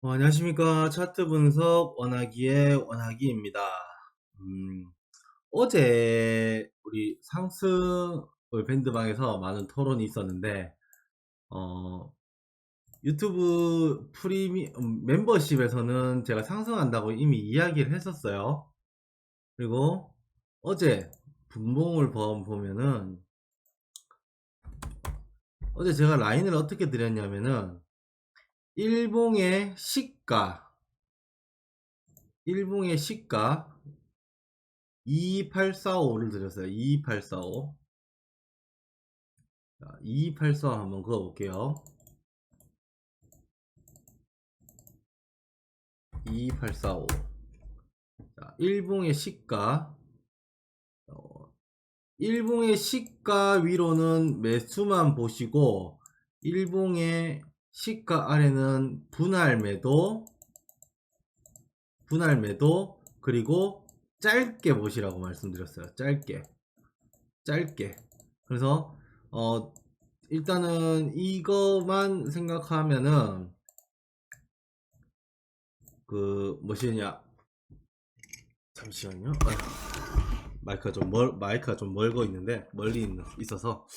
안녕하십니까. 차트 분석 원하기의 원하기입니다. 어제 우리 상승을 밴드방에서 많은 토론이 있었는데, 어, 유튜브 멤버십에서는 제가 상승한다고 이미 이야기를 했었어요. 그리고 어제 분봉을 보면은, 어제 제가 라인을 어떻게 드렸냐면은, 일봉의 시가, 일봉의 시가 2845를 드렸어요. 2845. 자, 2284 한번 그어볼게요. 22845. 자, 일봉의 시가. 어, 일봉의 시가 위로는 매수만 보시고, 일봉의 시가 아래는 분할 매도, 그리고 짧게 보시라고 말씀드렸어요. 짧게. 그래서, 어, 일단은 이거만 생각하면은, 뭐시냐. 잠시만요. 마이크가 좀 멀고 있는데, 있어서,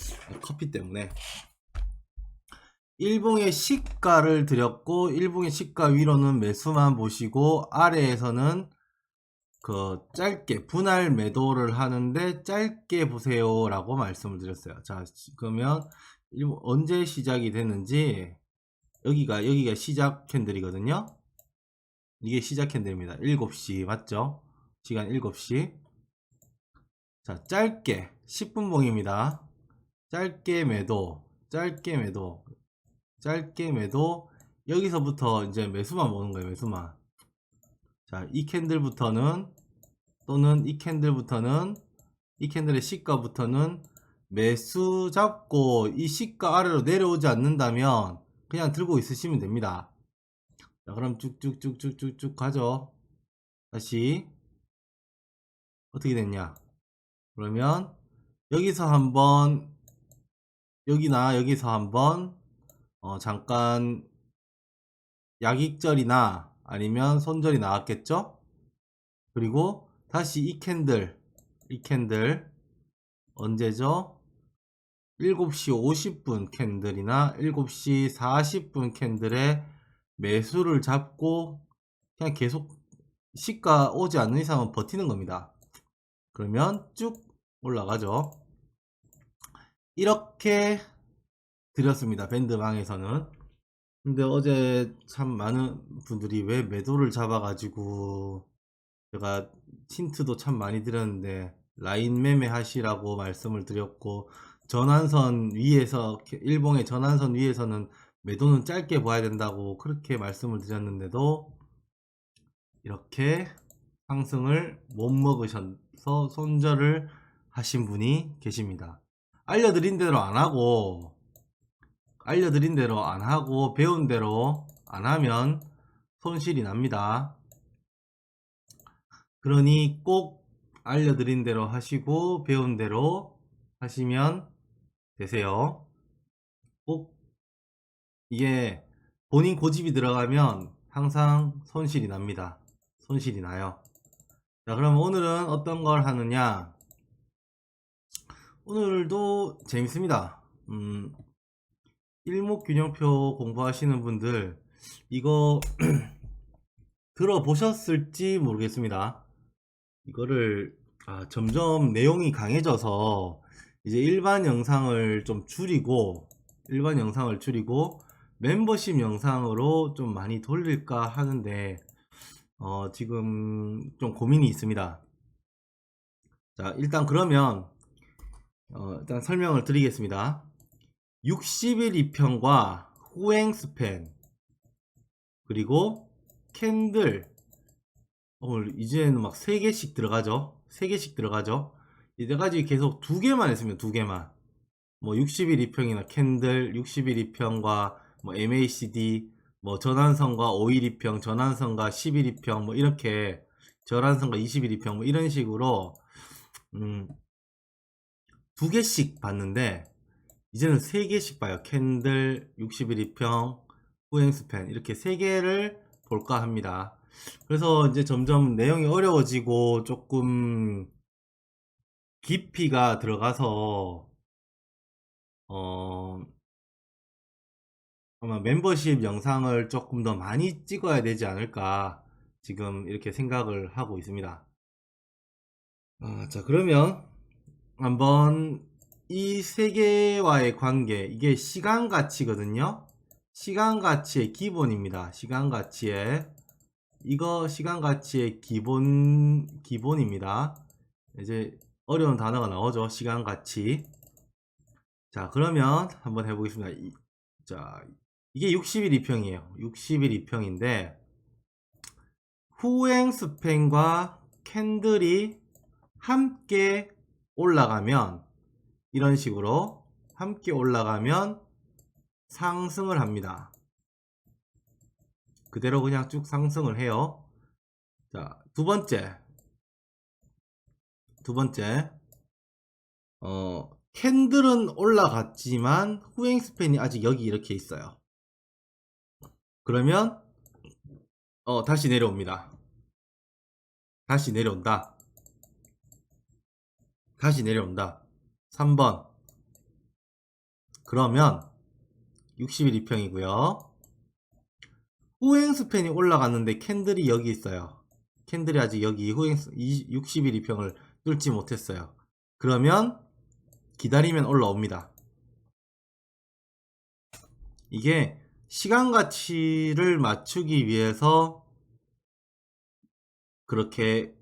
커피 때문에. 일봉의 시가를 드렸고, 일봉의 시가 위로는 매수만 보시고, 아래에서는 짧게, 분할 매도를 하는데, 짧게 보세요. 라고 말씀을 드렸어요. 자, 그러면, 언제 시작이 됐는지, 여기가 시작 캔들이거든요. 이게 시작 캔들입니다. 7시, 맞죠? 시간 7시. 자, 짧게 10분봉입니다. 짧게 매도, 짧게 매도. 여기서부터 이제 매수만 보는 거예요. 매수만. 자, 이 캔들부터는, 또는 이 캔들부터는, 이 캔들의 시가부터는 매수 잡고 이 시가 아래로 내려오지 않는다면 그냥 들고 있으시면 됩니다. 자, 그럼 쭉쭉쭉쭉쭉쭉 가죠. 다시 어떻게 됐냐? 그러면 여기서 한번, 여기서 한번 잠깐 약익절이나 아니면 손절이 나왔겠죠? 그리고 다시 이 캔들 언제죠? 7시 50분 캔들이나 7시 40분 캔들에 매수를 잡고 그냥 계속 시가 오지 않는 이상은 버티는 겁니다. 그러면 쭉 올라가죠. 이렇게 드렸습니다. 밴드방에서는. 근데 어제 참 많은 분들이 왜 매도를 잡아가지고, 제가 틴트도 참 많이 드렸는데 라인 매매 하시라고 말씀을 드렸고, 전환선 위에서, 일봉의 전환선 위에서는 매도는 짧게 봐야 된다고 그렇게 말씀을 드렸는데도 이렇게 상승을 못 먹으셔서 손절을 하신 분이 계십니다. 알려드린 대로 안 하고, 배운 대로 안 하면 손실이 납니다. 그러니 꼭 알려드린 대로 하시고 배운 대로 하시면 되세요. 꼭 이게 본인 고집이 들어가면 항상 손실이 납니다. 손실이 나요. 자, 그럼 오늘은 어떤 걸 하느냐? 오늘도 재밌습니다. 일목균형표 공부하시는 분들 이거 들어보셨을지 모르겠습니다. 이거를 점점 내용이 강해져서 이제 일반 영상을 줄이고 멤버십 영상으로 좀 많이 돌릴까 하는데 지금 좀 고민이 있습니다. 자, 일단 그러면 일단 설명을 드리겠습니다. 60일 이평과 후행 스팬, 그리고 캔들, 오늘 이제는 막 3개씩 들어가죠. 3개씩 들어가죠. 이제까지 계속 2개만 했으면 2개만. 뭐 60일 이평이나 캔들, 60일 이평과 뭐 MACD, 뭐 전환선과 5일 이평, 전환선과 10일 이평, 뭐 이렇게 전환선과 20일 이평, 뭐 이런 식으로 음, 2개씩 봤는데 이제는 3개씩 봐요. 캔들, 60일 이평, 후행 스팬 이렇게 3개를 볼까 합니다. 그래서 이제 점점 내용이 어려워지고 조금 깊이가 들어가서 어, 아마 멤버십 영상을 조금 더 많이 찍어야 되지 않을까 지금 이렇게 생각을 하고 있습니다. 자, 그러면 한번 이 세 개와의 관계, 이게 시간 가치거든요. 시간 가치의 기본입니다. 시간 가치의 이거 시간 가치의 기본입니다. 이제 어려운 단어가 나오죠. 시간 가치. 자, 그러면 한번 해보겠습니다. 자, 이게 60일 2평이에요. 60일 2평인데 후행 스팬과 캔들이 함께 올라가면 이런 식으로 함께 올라가면 상승을 합니다. 그대로 그냥 쭉 상승을 해요. 자, 두 번째 캔들은 올라갔지만 후행 스팬이 아직 여기 이렇게 있어요. 그러면 다시 내려옵니다. 다시 내려온다. 3번. 그러면 60일 2평이고요. 후행 스팬이 올라갔는데 캔들이 여기 있어요. 캔들이 아직 여기 60일 2평을 뚫지 못했어요. 그러면 기다리면 올라옵니다. 이게 시간 가치를 맞추기 위해서 이렇게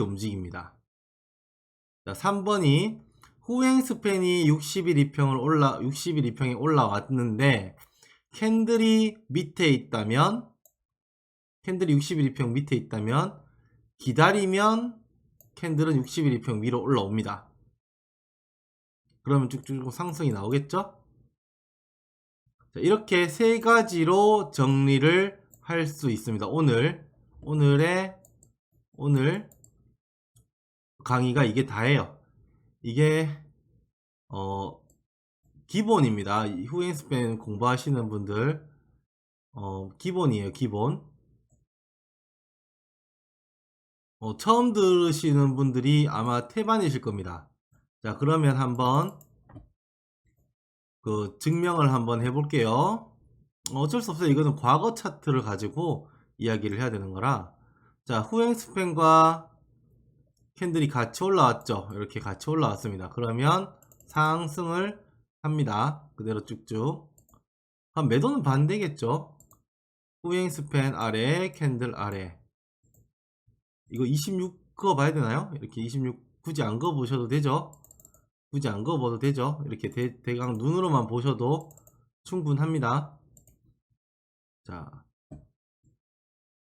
움직입니다. 자, 3번이 후행 스팬이 60일 2평에 올라왔는데 캔들이 60일 2평 밑에 있다면 기다리면 캔들은 60일 2평 위로 올라옵니다. 그러면 쭉쭉 상승이 나오겠죠? 자, 이렇게 세 가지로 정리를 할 수 있습니다. 오늘 강의가 이게 다예요. 이게 기본입니다. 후행 스팬 공부하시는 분들 기본이에요. 기본. 처음 들으시는 분들이 아마 태반이실 겁니다. 자, 그러면 한번 그 증명을 한번 해볼게요. 어쩔 수 없어요. 이거는 과거 차트를 가지고 이야기를 해야 되는 거라. 자, 후행 스팬과 캔들이 같이 올라왔죠. 이렇게 같이 올라왔습니다. 그러면 상승을 합니다. 그대로 쭉쭉. 매도는 반대겠죠. 후행 스팬 아래, 캔들 아래. 이거 26 그어 봐야 되나요? 이렇게 26 굳이 안 그어 보셔도 되죠. 굳이 안 그어 봐도 되죠. 이렇게 대강 눈으로만 보셔도 충분합니다. 자,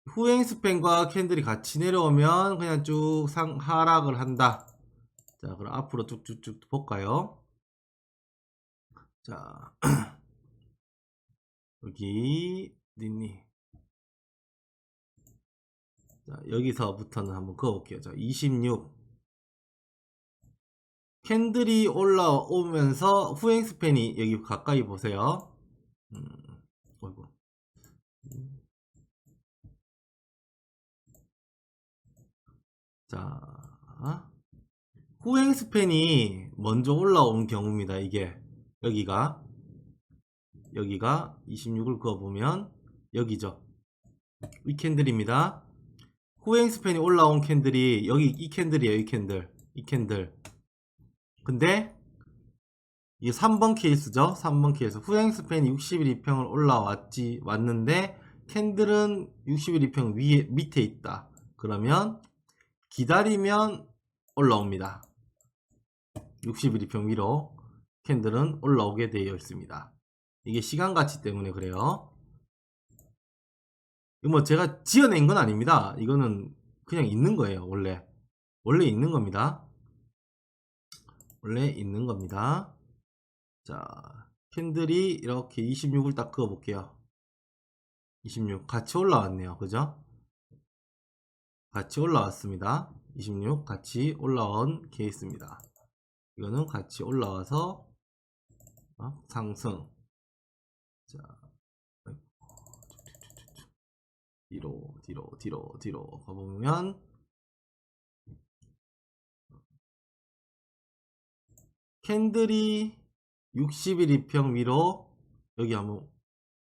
후행 스팬과 캔들이 같이 내려오면 그냥 쭉 하락을 한다. 자, 그럼 앞으로 쭉쭉쭉 볼까요? 자, 여기 어딨니? 자, 여기서부터는 한번 그어볼게요. 자, 26 캔들이 올라오면서 후행 스팬이 여기 가까이 보세요. 어이구. 자, 후행 스팬이 먼저 올라온 경우입니다. 이게 여기가 26을 그어보면 여기죠. 이 캔들입니다. 후행 스팬이 올라온 캔들이 여기 이 캔들이에요. 이 캔들. 근데 이게 3번 케이스죠. 3번 케이스. 후행 스팬이 60일 2평을 왔는데 캔들은 60일 2평 밑에 있다. 그러면 기다리면 올라옵니다. 60일 2평 위로 캔들은 올라오게 되어 있습니다. 이게 시간 가치 때문에 그래요. 이거 뭐 제가 지어낸 건 아닙니다. 이거는 그냥 있는 거예요. 원래 있는 겁니다. 원래 있는 겁니다. 자, 캔들이 이렇게 26을 딱 그어 볼게요. 26 같이 올라왔네요. 그죠? 같이 올라왔습니다. 26 같이 올라온 케이스입니다. 이거는 같이 올라와서 상승. 자, 뒤로 가보면 캔들이 60일 이평 위로 여기 한번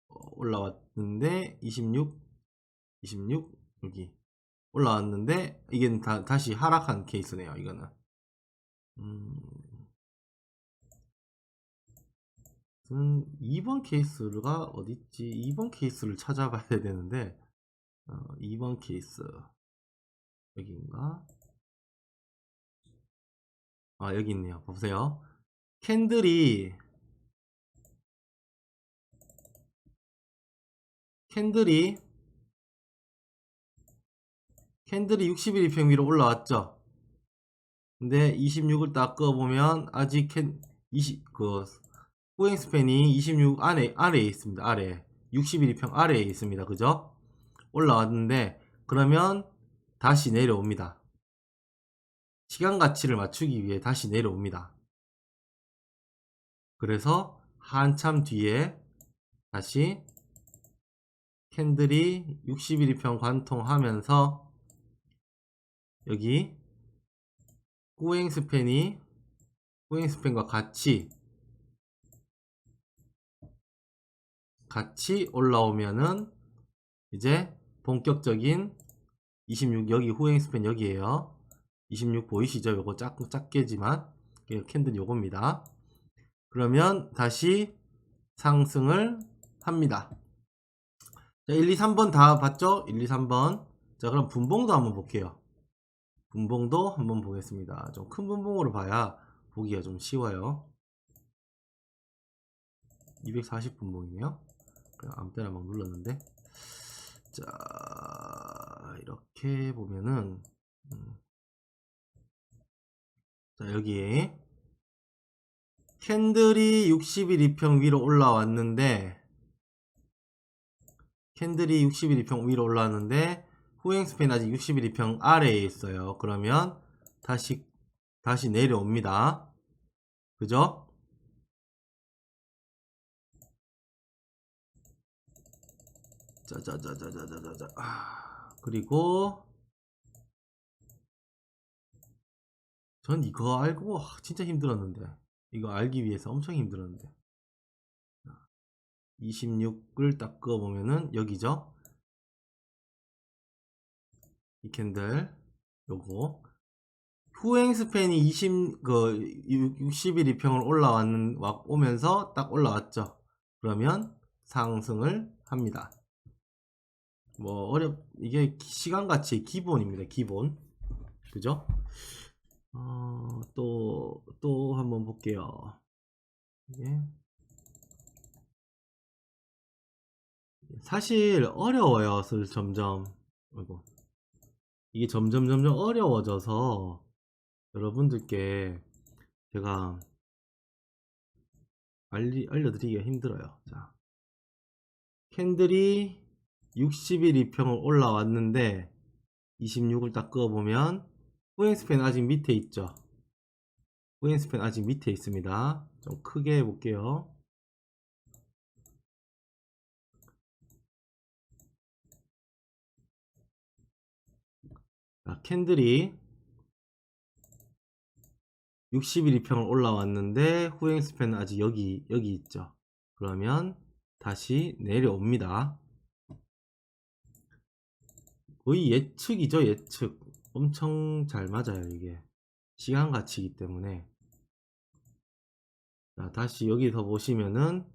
올라왔는데 26 여기 올라왔는데 이게 다시 하락한 케이스네요. 이거는 음, 2번 케이스가 어딨지? 2번 케이스를 찾아봐야 되는데 2번 케이스 여기인가? 아, 여기 있네요. 보세요. 캔들이 60일 이평 위로 올라왔죠. 근데 26을 딱 그어보면 아직 후행 스팬이 26 아래에 있습니다. 아래 60일 이평 아래에 있습니다. 그죠? 올라왔는데 그러면 다시 내려옵니다. 시간 가치를 맞추기 위해 다시 내려옵니다. 그래서 한참 뒤에 다시 캔들이 60일 이평 관통하면서 여기 후행 스팬과 같이 올라오면은 이제 본격적인 26 여기 후행 스팬 여기에요. 26 보이시죠? 요거 작게지만 캔들 요겁니다. 그러면 다시 상승을 합니다. 자, 1, 2, 3번 다 봤죠? 1, 2, 3번. 자, 그럼 분봉도 한번 볼게요. 분봉도 한번 보겠습니다. 좀 큰 분봉으로 봐야 보기가 좀 쉬워요. 240 분봉이네요. 그냥 아무 때나 막 눌렀는데. 자, 이렇게 보면은 자, 여기에 캔들이 60일 이평 위로 올라왔는데 후행 스팬 아직 60일 이평 아래에 있어요. 그러면 다시 내려옵니다. 그죠? 자자자자자자자. 그리고 전 이거 알고 진짜 힘들었는데 이거 알기 위해서 엄청 힘들었는데 26을 딱 그어보면은 여기죠. 이 캔들 요거 후행 스팬이 60일 이평을 오면서 딱 올라왔죠. 그러면 상승을 합니다. 뭐 이게 시간가치의 기본입니다. 기본. 그죠? 또 한번 볼게요. 예. 사실 어려워요. 점점. 이게 점점 어려워져서 여러분들께 제가 알려드리기가 힘들어요. 자, 캔들이 60일 이평을 올라왔는데 26을 딱 그어보면 후행스팬 아직 밑에 있죠. 후행스팬 아직 밑에 있습니다. 좀 크게 해볼게요. 자, 캔들이 60일 이평을 올라왔는데 후행스팬은 아직 여기 있죠. 그러면 다시 내려옵니다. 거의 예측이죠. 예측. 엄청 잘 맞아요. 이게 시간 가치이기 때문에. 자, 다시 여기서 보시면은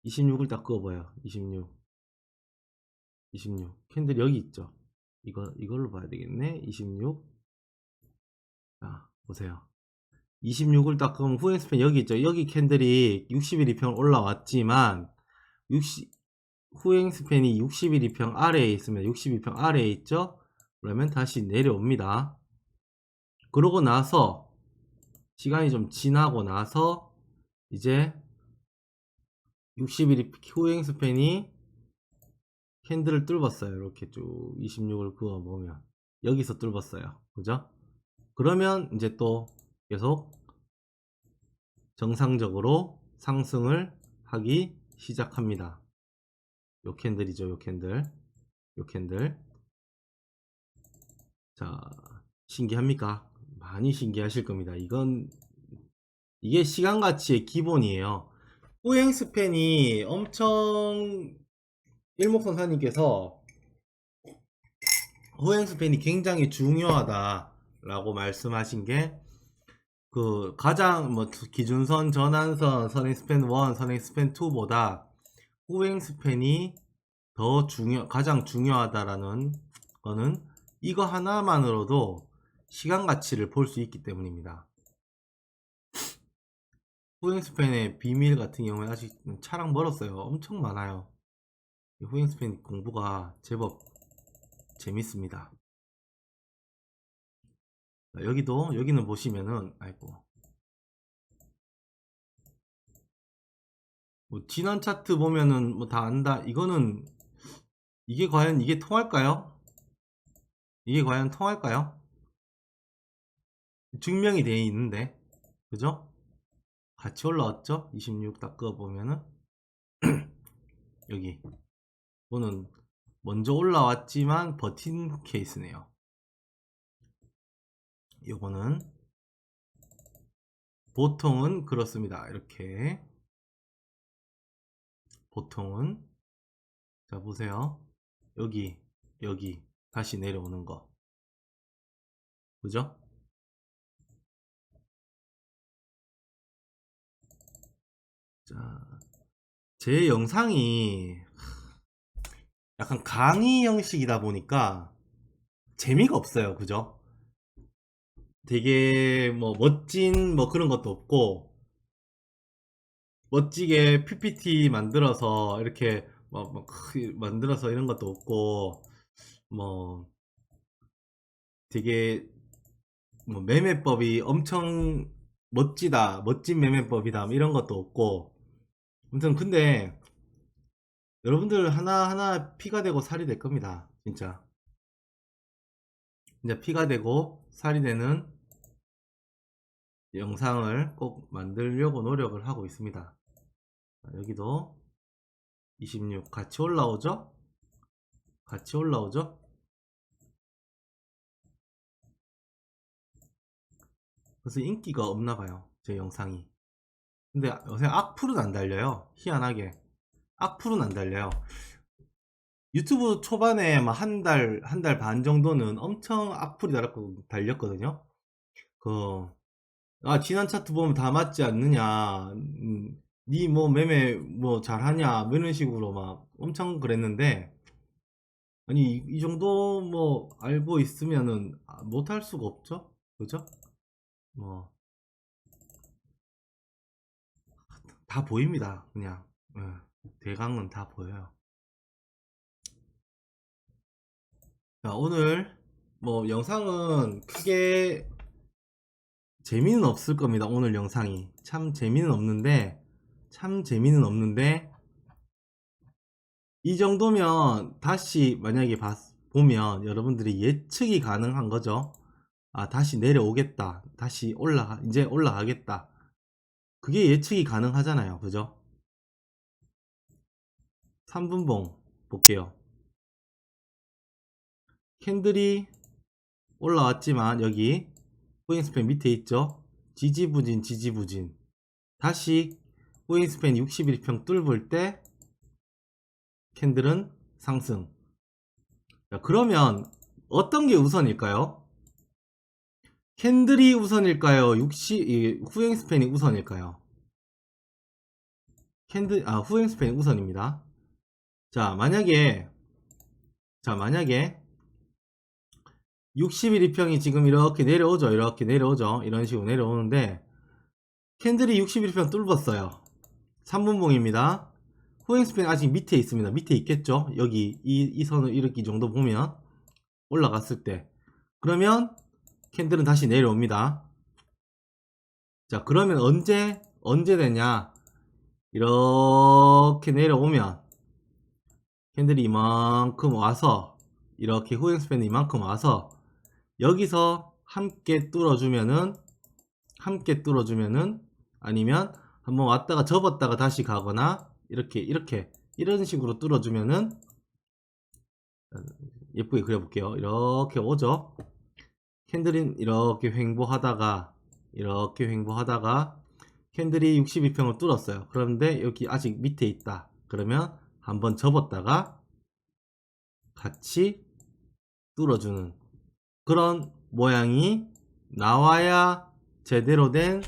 26을 딱 그어봐요. 26 캔들 여기 있죠. 이걸로 봐야 되겠네. 26. 자, 보세요. 26을 딱 그으면 후행스팬 여기 있죠. 여기 캔들이 60일 이평 올라왔지만 후행스팬이 60일 이평 아래에 있으면 62평 아래에 있죠. 그러면 다시 내려옵니다. 그러고 나서 시간이 좀 지나고 나서 이제 60일 후행스팬이 캔들을 뚫었어요. 이렇게 쭉 26을 그어보면 여기서 뚫었어요. 그죠? 그러면 이제 또 계속 정상적으로 상승을 하기 시작합니다. 요 캔들이죠. 요 캔들. 요 캔들. 자, 신기합니까? 많이 신기하실 겁니다. 이게 시간 가치의 기본이에요. 후행 스팬이 엄청 일목선사님께서 후행 스팬이 굉장히 중요하다라고 말씀하신 게 그 가장 뭐 기준선, 전환선, 선행 스팬 1, 선행 스팬 2보다 후행 스팬이 가장 중요하다라는 거는 이거 하나만으로도 시간 가치를 볼 수 있기 때문입니다. 후행 스팬의 비밀 같은 경우에 아직 차랑 멀었어요. 엄청 많아요. 후행 스팬 공부가 제법 재밌습니다. 여기는 보시면은 아이고 뭐 지난 차트 보면은 뭐 다 안다. 이게 과연 이게 통할까요? 이게 과연 통할까요? 증명이 되어 있는데 그죠? 같이 올라왔죠? 26 닦아 보면은 여기 이거는 먼저 올라왔지만 버틴 케이스네요. 요거는 보통은 그렇습니다. 이렇게 보통은 자 보세요. 여기 다시 내려오는 거 그죠? 자, 제 영상이 약간 강의 형식이다 보니까 재미가 없어요. 그죠? 되게 뭐 멋진 뭐 그런 것도 없고 멋지게 PPT 만들어서 이렇게 만들어서 이런 것도 없고 뭐 되게 뭐 매매법이 엄청 멋지다 멋진 매매법이다 뭐 이런 것도 없고 아무튼 근데 여러분들 하나하나 피가 되고 살이 될 겁니다. 진짜 피가 되고 살이 되는 영상을 꼭 만들려고 노력을 하고 있습니다. 여기도 26 같이 올라오죠? 같이 올라오죠? 그래서 인기가 없나 봐요. 제 영상이. 근데 요새 악플은 안 달려요. 희한하게. 악플은 안 달려요. 유튜브 초반에 막 한 달 반 정도는 엄청 악플이 달렸거든요. 지난 차트 보면 다 맞지 않느냐. 니 뭐 매매 뭐 잘하냐. 뭐 이런 식으로 막 엄청 그랬는데, 아니, 이 정도 뭐 알고 있으면은 못할 수가 없죠. 그죠? 뭐, 다 보입니다. 그냥. 예, 대강은 다 보여요. 자, 오늘 뭐 영상은 크게 재미는 없을 겁니다. 오늘 영상이 참 재미는 없는데 이 정도면 다시 만약에 보면 여러분들이 예측이 가능한 거죠. 다시 내려오겠다. 이제 올라가겠다. 그게 예측이 가능하잖아요. 그죠? 3분봉 볼게요. 캔들이 올라왔지만 여기 후행스팬 밑에 있죠. 지지부진 다시 후행스팬 61평 뚫을 때 캔들은 상승. 자, 그러면 어떤 게 우선일까요? 캔들이 우선일까요? 후행스팬이 우선일까요? 후행스팬이 우선입니다. 자, 만약에 61일 평이 지금 이렇게 내려오죠. 이런 식으로 내려오는데 캔들이 61평 뚫었어요. 3분봉입니다. 후행스팬 아직 밑에 있습니다. 밑에 있겠죠. 여기 이 선을 이렇게 이 정도 보면 올라갔을 때 그러면 캔들은 다시 내려옵니다. 자, 그러면 언제 되냐? 이렇게 내려오면 캔들이 이만큼 와서 이렇게 후행스팬이 이만큼 와서 여기서 함께 뚫어주면은 아니면 한번 왔다가 접었다가 다시 가거나 이런 식으로 뚫어주면은 예쁘게 그려볼게요. 이렇게 오죠. 캔들이 이렇게 횡보하다가 캔들이 62평을 뚫었어요. 그런데 여기 아직 밑에 있다. 그러면 한번 접었다가 같이 뚫어주는 그런 모양이 나와야 제대로 된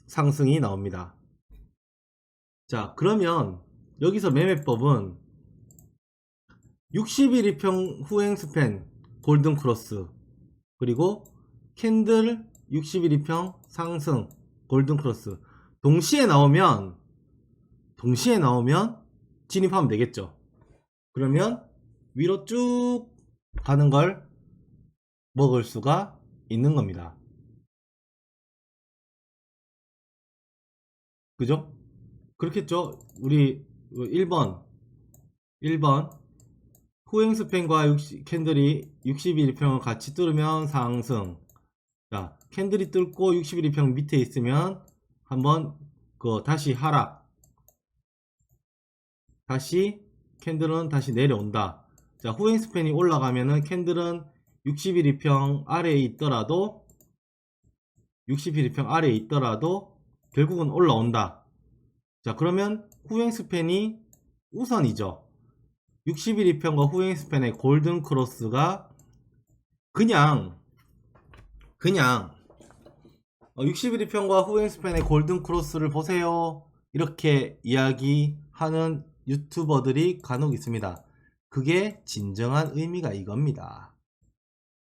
상승이 나옵니다. 자, 그러면 여기서 매매법은 60일 2평 후행 스팬 골든 크로스, 그리고 캔들 60일 2평 상승 골든 크로스 동시에 나오면 진입하면 되겠죠. 그러면 위로 쭉 가는 걸 먹을 수가 있는 겁니다. 그죠? 그렇겠죠. 우리 1번 후행 스팬과 캔들이 61평을 같이 뚫으면 상승. 자, 캔들이 뚫고 61평 밑에 있으면 한번 다시 하락. 다시 캔들은 다시 내려온다. 자, 후행 스팬이 올라가면은 캔들은 61평 아래에 있더라도 결국은 올라온다. 자, 그러면 후행 스팬이 우선이죠. 61평과 후행 스팬의 골든 크로스가 그냥 61평과 후행 스팬의 골든 크로스를 보세요, 이렇게 이야기하는 유튜버들이 간혹 있습니다. 그게 진정한 의미가 이겁니다.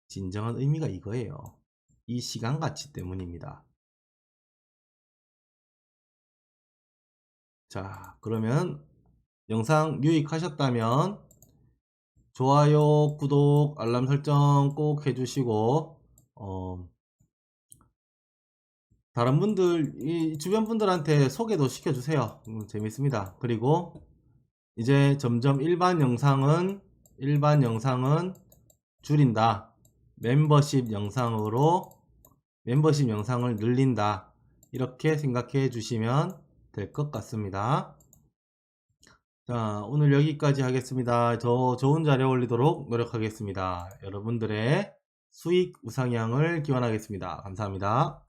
진정한 의미가 이거예요. 이 시간 가치 때문입니다. 자, 그러면 영상 유익하셨다면 좋아요, 구독, 알람 설정 꼭 해주시고 다른 분들, 주변 분들한테 소개도 시켜주세요. 재밌습니다. 그리고 이제 점점 일반 영상은 줄인다. 멤버십 영상을 늘린다. 이렇게 생각해 주시면 될 것 같습니다. 자, 오늘 여기까지 하겠습니다. 더 좋은 자료 올리도록 노력하겠습니다. 여러분들의 수익 우상향을 기원하겠습니다. 감사합니다.